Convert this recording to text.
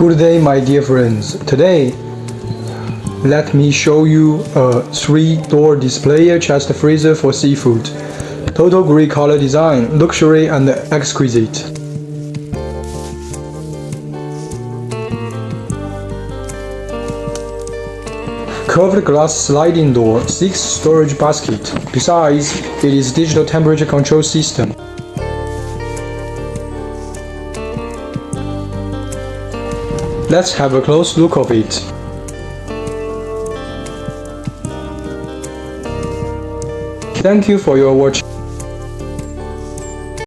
Good day, my dear friends. Today, let me show you a 3-door display chest freezer for seafood. Total grey color design, luxury and exquisite. Curved glass sliding door, 6 storage basket. Besides, it is digital temperature control system. Let's have a close look of it. Thank you for your watching.